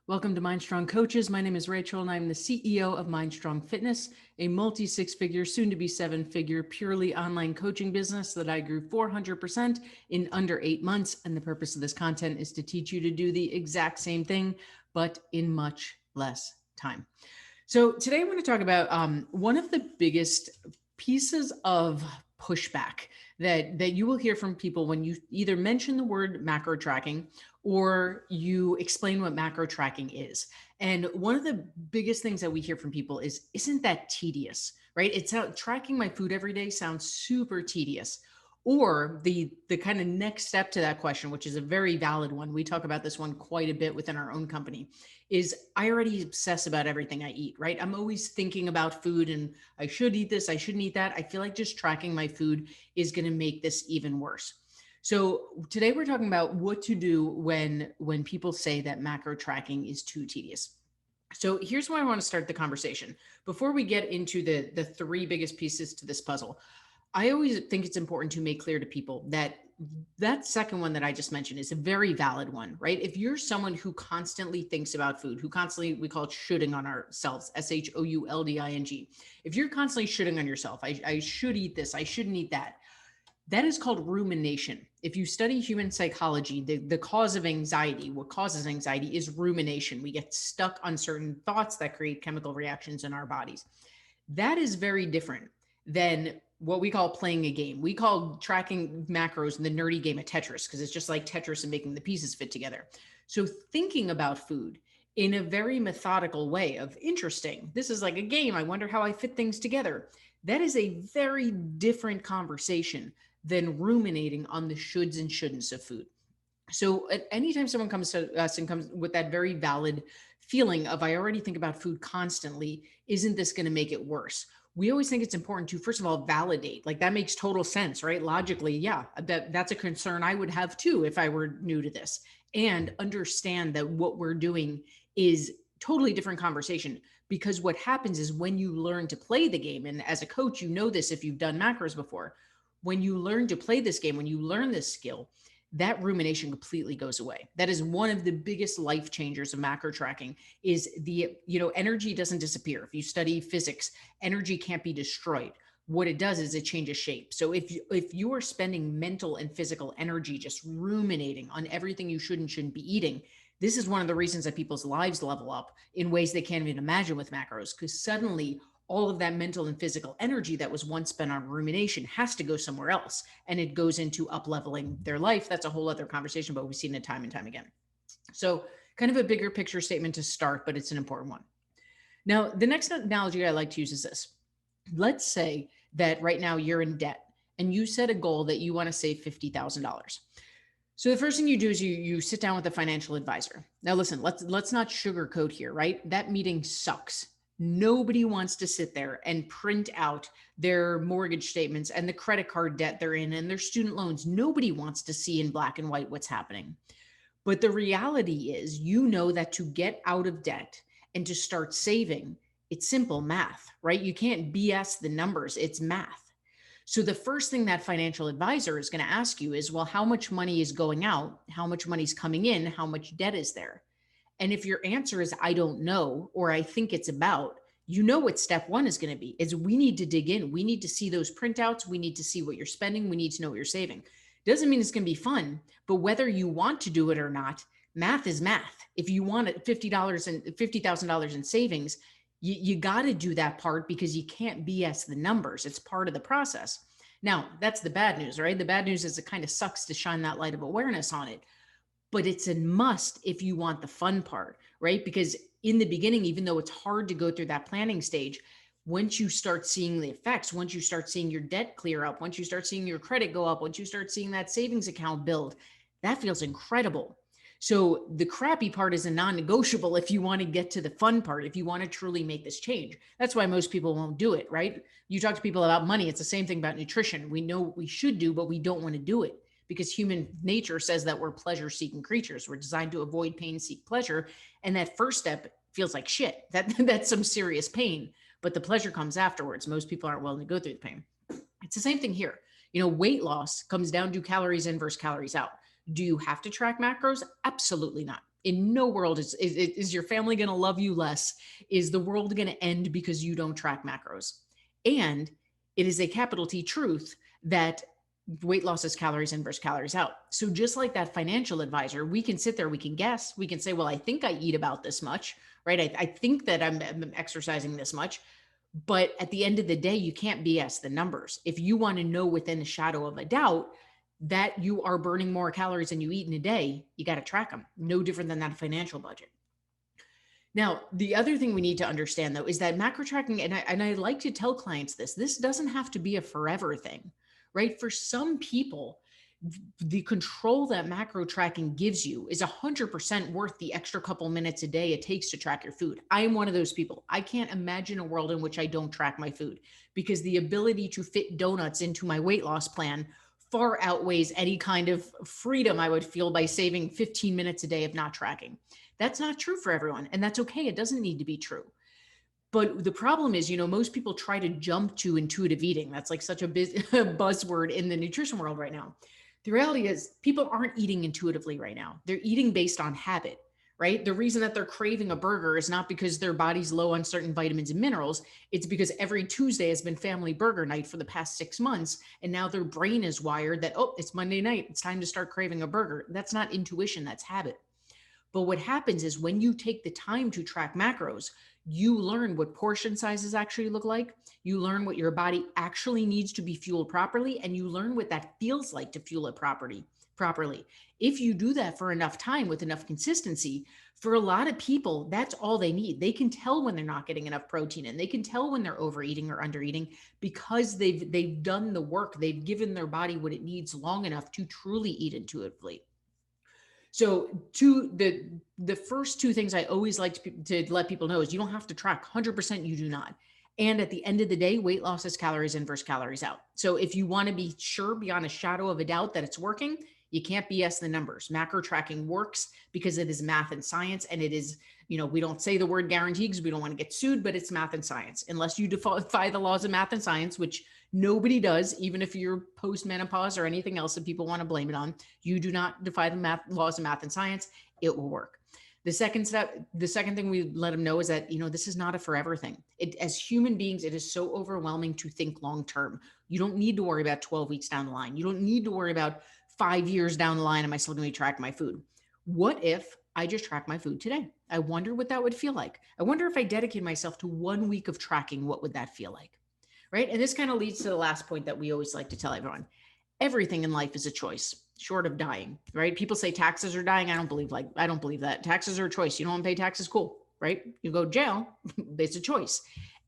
Welcome to MindStrong Coaches. My name is Rachel and I'm the CEO of MindStrong Fitness, a multi-six-figure, soon-to-be seven-figure, purely online coaching business that I grew 400% in under 8 months. And the purpose of this content is to teach you to do the exact same thing, but in much less time. So today I want to talk about one of the biggest pieces of pushback that you will hear from people when you either mention the word macro tracking or you explain what macro tracking is. And one of the biggest things that we hear from people is, isn't that tedious, right? It's tracking my food every day sounds super tedious. Or the kind of next step to that question, which is a very valid one, we talk about this one quite a bit within our own company, is I already obsess about everything I eat, right? I'm always thinking about food and I should eat this, I shouldn't eat that. I feel like just tracking my food is going to make this even worse. So today we're talking about what to do when people say that macro tracking is too tedious. So here's where I want to start the conversation. Before we get into the three biggest pieces to this puzzle, I always think it's important to make clear to people that second one that I just mentioned is a very valid one, right? If you're someone who constantly thinks about food, who constantly, we call it shoulding on ourselves, shoulding. If you're constantly shoulding on yourself, I should eat this, I shouldn't eat that. That is called rumination. If you study human psychology, the cause of anxiety, what causes anxiety is rumination. We get stuck on certain thoughts that create chemical reactions in our bodies. That is very different than what we call playing a game. We call tracking macros the nerdy game of Tetris because it's just like Tetris and making the pieces fit together. So thinking about food in a very methodical way of interesting, this is like a game. I wonder how I fit things together. That is a very different conversation than ruminating on the shoulds and shouldn'ts of food. So anytime someone comes to us and comes with that very valid feeling of, I already think about food constantly, isn't this going to make it worse? We always think it's important to, first of all, validate. Like that makes total sense, right? Logically, yeah, that's a concern I would have too if I were new to this. And understand that what we're doing is totally different conversation, because what happens is when you learn to play the game, and as a coach, you know this if you've done macros before, when you learn to play this game, when you learn this skill, that rumination completely goes away. That is one of the biggest life changers of macro tracking is energy doesn't disappear. If you study physics, energy can't be destroyed. What it does is it changes shape. So if you are spending mental and physical energy just ruminating on everything you should and shouldn't be eating, this is one of the reasons that people's lives level up in ways they can't even imagine with macros, because suddenly all of that mental and physical energy that was once spent on rumination has to go somewhere else. And it goes into up-leveling their life. That's a whole other conversation, but we've seen it time and time again. So kind of a bigger picture statement to start, but it's an important one. Now, the next analogy I like to use is this. Let's say that right now you're in debt and you set a goal that you want to save $50,000. So the first thing you do is you sit down with a financial advisor. Now, listen, let's not sugarcoat here, right? That meeting sucks. Nobody wants to sit there and print out their mortgage statements and the credit card debt they're in and their student loans. Nobody wants to see in black and white what's happening. But the reality is, you know that to get out of debt and to start saving, it's simple math, right? You can't BS the numbers. It's math. So the first thing that financial advisor is going to ask you is, well, how much money is going out? How much money is coming in? How much debt is there? And if your answer is, I don't know, or I think it's about, you know what step one is going to be, is we need to dig in. We need to see those printouts. We need to see what you're spending. We need to know what you're saving. Doesn't mean it's going to be fun, but whether you want to do it or not, math is math. If you want $50 and $50,000 in savings, you got to do that part because you can't BS the numbers. It's part of the process. Now, that's the bad news, right? The bad news is it kind of sucks to shine that light of awareness on it. But it's a must if you want the fun part, right? Because in the beginning, even though it's hard to go through that planning stage, once you start seeing the effects, once you start seeing your debt clear up, once you start seeing your credit go up, once you start seeing that savings account build, that feels incredible. So the crappy part is a non-negotiable if you want to get to the fun part, if you want to truly make this change. That's why most people won't do it, right? You talk to people about money, it's the same thing about nutrition. We know what we should do, but we don't want to do it, because human nature says that we're pleasure-seeking creatures. We're designed to avoid pain, seek pleasure. And that first step feels like shit. That's some serious pain, but the pleasure comes afterwards. Most people aren't willing to go through the pain. It's the same thing here. Weight loss comes down to calories in versus calories out. Do you have to track macros? Absolutely not. In no world is your family going to love you less. Is the world going to end because you don't track macros? And it is a capital T truth that weight loss is calories in versus calories out. So just like that financial advisor, we can sit there, we can guess, we can say, well, I think I eat about this much, right? I think that I'm exercising this much. But at the end of the day, you can't BS the numbers. If you want to know within a shadow of a doubt that you are burning more calories than you eat in a day, you got to track them. No different than that financial budget. Now, the other thing we need to understand though is that macro tracking, and I like to tell clients this doesn't have to be a forever thing, right? For some people, the control that macro tracking gives you is 100% worth the extra couple minutes a day it takes to track your food. I am one of those people. I can't imagine a world in which I don't track my food, because the ability to fit donuts into my weight loss plan far outweighs any kind of freedom I would feel by saving 15 minutes a day of not tracking. That's not true for everyone, and that's okay. It doesn't need to be true. But the problem is, most people try to jump to intuitive eating. That's like such a buzzword in the nutrition world right now. The reality is people aren't eating intuitively right now. They're eating based on habit, right? The reason that they're craving a burger is not because their body's low on certain vitamins and minerals. It's because every Tuesday has been family burger night for the past 6 months. And now their brain is wired that, oh, it's Monday night. It's time to start craving a burger. That's not intuition, that's habit. But what happens is when you take the time to track macros, you learn what portion sizes actually look like. You learn what your body actually needs to be fueled properly, and you learn what that feels like to fuel it properly. If you do that for enough time with enough consistency, for a lot of people, that's all they need. They can tell when they're not getting enough protein, and they can tell when they're overeating or undereating because they've done the work. They've given their body what it needs long enough to truly eat intuitively. So the first two things I always like to let people know is you don't have to track 100%. You do not. And at the end of the day, weight loss is calories in versus calories out. So if you want to be sure beyond a shadow of a doubt that it's working, you can't BS the numbers. Macro tracking works because it is math and science. And it is, we don't say the word guarantee because we don't want to get sued, but it's math and science. Unless you defy the laws of math and science, which nobody does, even if you're post-menopause or anything else that people want to blame it on, you do not defy the laws of math and science, it will work. The second thing we let them know is that, this is not a forever thing. As human beings, it is so overwhelming to think long-term. You don't need to worry about 12 weeks down the line. You don't need to worry about 5 years down the line. Am I still going to track my food? What if I just track my food today? I wonder what that would feel like. I wonder if I dedicate myself to 1 week of tracking, what would that feel like? Right? And this kind of leads to the last point that we always like to tell everyone. Everything in life is a choice, short of dying, right? People say taxes are dying. I don't believe that. Taxes are a choice. You don't want to pay taxes, cool, right? You go to jail, it's a choice.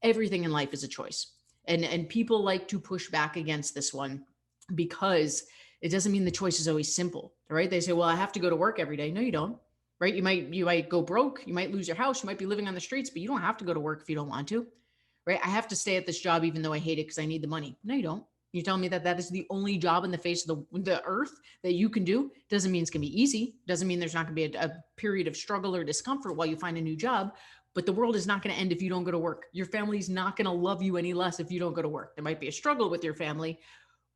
Everything in life is a choice. And people like to push back against this one because it doesn't mean the choice is always simple, right? They say, well, I have to go to work every day. No, you don't, right? You might go broke. You might lose your house. You might be living on the streets, but you don't have to go to work if you don't want to. Right? I have to stay at this job even though I hate it because I need the money. No, you don't. You're telling me that is the only job in the face of the earth that you can do. Doesn't mean it's going to be easy. Doesn't mean there's not going to be a period of struggle or discomfort while you find a new job. But the world is not going to end if you don't go to work. Your family's not going to love you any less if you don't go to work. There might be a struggle with your family,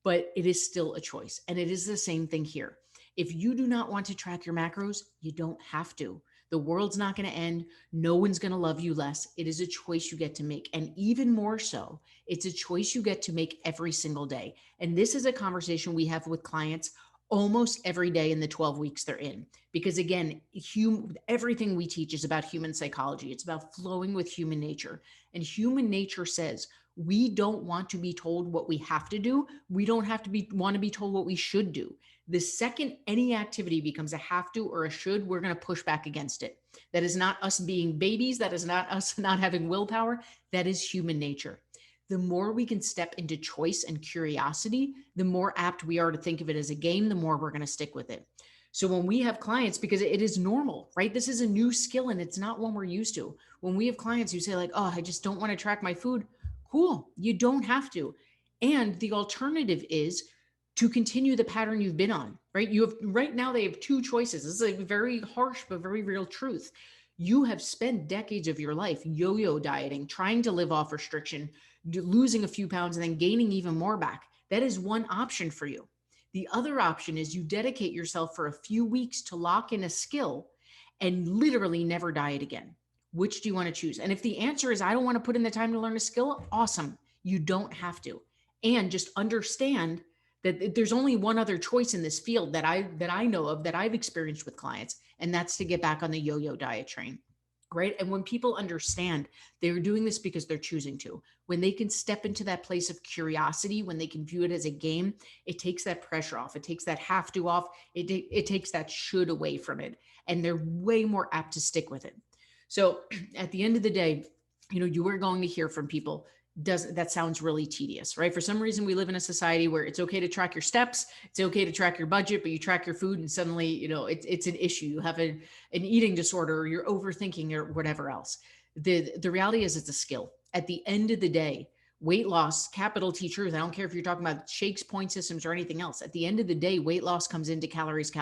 but it is still a choice. And it is the same thing here. If you do not want to track your macros, you don't have to. The world's not going to end. No one's going to love you less. It is a choice you get to make. And even more so, it's a choice you get to make every single day. And this is a conversation we have with clients almost every day in the 12 weeks they're in. Because again, everything we teach is about human psychology. It's about flowing with human nature. And human nature says, we don't want to be told what we have to do. We don't want to be told what we should do. The second any activity becomes a have to or a should, we're going to push back against it. That is not us being babies. That is not us not having willpower. That is human nature. The more we can step into choice and curiosity, the more apt we are to think of it as a game, the more we're going to stick with it. So when we have clients, because it is normal, right? This is a new skill and it's not one we're used to. When we have clients who say like, oh, I just don't want to track my food. Cool. You don't have to. And the alternative is to continue the pattern you've been on, right? Right now they have two choices. This is a very harsh, but very real truth. You have spent decades of your life yo-yo dieting, trying to live off restriction, losing a few pounds and then gaining even more back. That is one option for you. The other option is you dedicate yourself for a few weeks to lock in a skill and literally never diet again? Which do you want to choose? And if the answer is, I don't want to put in the time to learn a skill, awesome. You don't have to. And just understand that there's only one other choice in this field that I know of, that I've experienced with clients, and that's to get back on the yo-yo diet train. Right. And when people understand they're doing this because they're choosing to, when they can step into that place of curiosity, when they can view it as a game, it takes that pressure off. It takes that have to off. It takes that should away from it. And they're way more apt to stick with it. So at the end of the day, you are going to hear from people. That sounds really tedious, right? For some reason, we live in a society where it's okay to track your steps, it's okay to track your budget, but you track your food and suddenly, it's an issue. You have an eating disorder, or you're overthinking, or whatever else. The reality is, it's a skill. At the end of the day, weight loss, capital T truth. I don't care if you're talking about shakes, point systems, or anything else. At the end of the day, weight loss comes into calories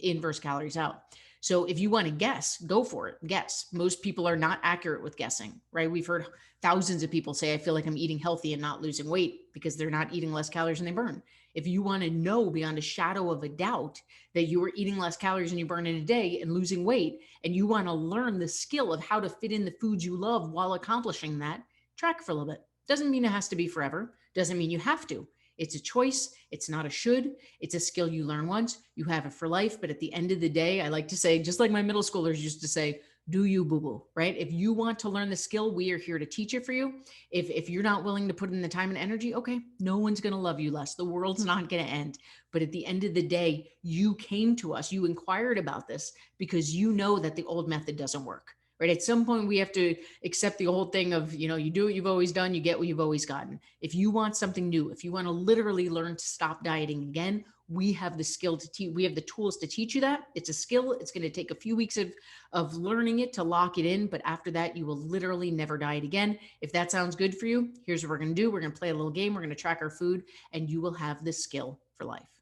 in versus calories out. So if you want to guess, go for it. Guess. Most people are not accurate with guessing, right? We've heard thousands of people say, I feel like I'm eating healthy and not losing weight, because they're not eating less calories than they burn. If you want to know beyond a shadow of a doubt that you are eating less calories than you burn in a day and losing weight, and you want to learn the skill of how to fit in the foods you love while accomplishing that, track for a little bit. Doesn't mean it has to be forever. Doesn't mean you have to. It's a choice. It's not a should. It's a skill you learn once. You have it for life. But at the end of the day, I like to say, just like my middle schoolers used to say, do you, boo boo, right? If you want to learn the skill, we are here to teach it for you. If you're not willing to put in the time and energy, okay, no one's going to love you less. The world's not going to end. But at the end of the day, you came to us, you inquired about this because you know that the old method doesn't work. Right. At some point, we have to accept the old thing of, you do what you've always done, you get what you've always gotten. If you want something new, if you want to literally learn to stop dieting again, we have the skill to teach. We have the tools to teach you that. It's a skill. It's going to take a few weeks of learning it to lock it in. But after that, you will literally never diet again. If that sounds good for you, here's what we're going to do. We're going to play a little game. We're going to track our food, and you will have this skill for life.